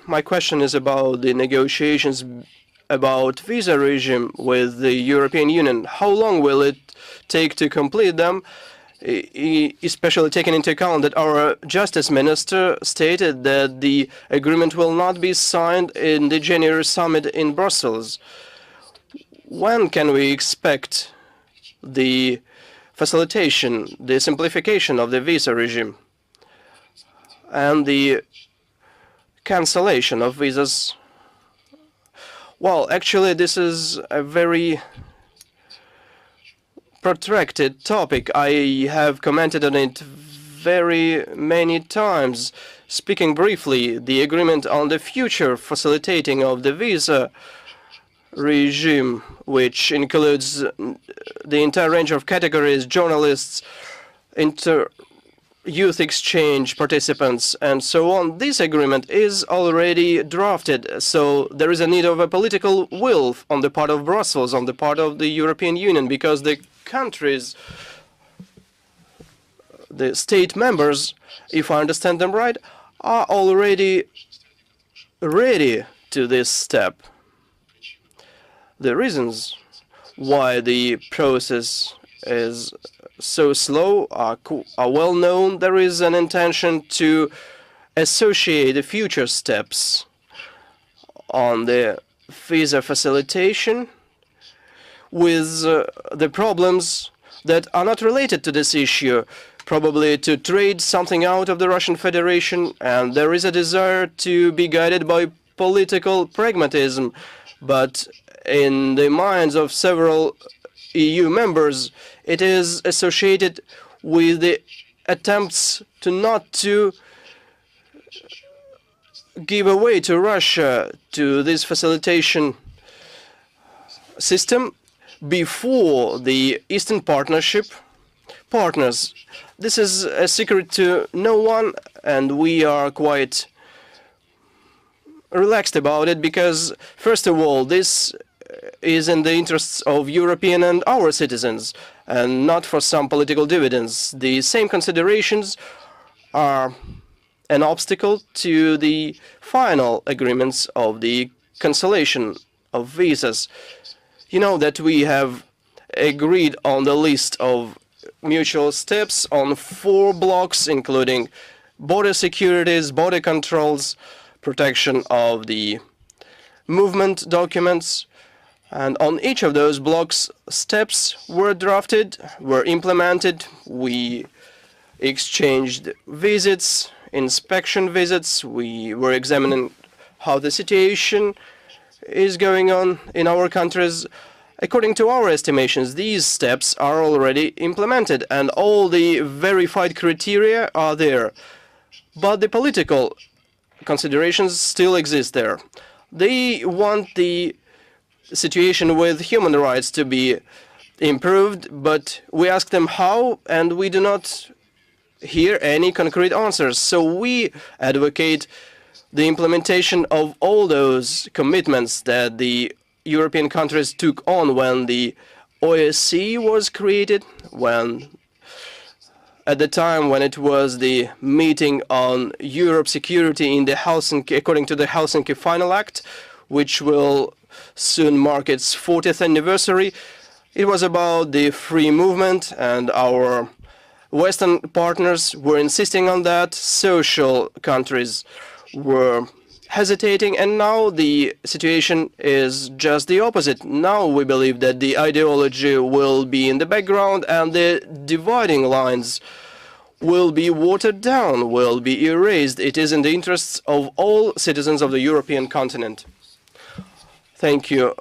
My question is about the negotiations about visa regime with the European Union. How long will it take to complete them, especially taking into account that our Justice Minister stated that the agreement will not be signed in the January summit in Brussels? When can we expect the facilitation, the simplification of the visa regime and the cancellation of visas? Well, actually, this is a very protracted topic. I have commented on it very many times. Speaking briefly, the agreement on the future facilitating of the visa regime, which includes the entire range of categories, journalists, youth exchange participants, and so on. This agreement is already drafted, so there is a need of a political will on the part of Brussels, on the part of the European Union, because the countries, the state members, if I understand them right, are already ready to this step. The reasons why the process is so slow are well known. There is an intention to associate the future steps on the visa facilitation with the problems that are not related to this issue, probably to trade something out of the Russian Federation, and there is a desire to be guided by political pragmatism. But in the minds of several EU members, it is associated with the attempts to not to give away to Russia to this facilitation system before the Eastern Partnership partners. This is a secret to no one, and we are quite relaxed about it because, first of all, this is in the interests of European and our citizens, and not for some political dividends. The same considerations are an obstacle to the final agreements of the cancellation of visas. You know that we have agreed on the list of mutual steps on 4 blocks, including border securities, border controls, protection of the movement documents. And on each of those blocks, steps were drafted, were implemented. We exchanged visits, inspection visits. We were examining how the situation is going on in our countries. According to our estimations, these steps are already implemented, and all the verified criteria are there. But the political considerations still exist there. They want the situation with human rights to be improved, but we ask them how, and we do not hear any concrete answers. So we advocate the implementation of all those commitments that the European countries took on when the OSCE was created, at the time when it was the meeting on Europe security in the Helsinki, according to the Helsinki Final Act, which will soon mark its 40th anniversary. It was about the free movement, and our Western partners were insisting on that. Social countries were hesitating, and now the situation is just the opposite. Now we believe that the ideology will be in the background, and the dividing lines will be watered down, will be erased. It is in the interests of all citizens of the European continent. Thank you.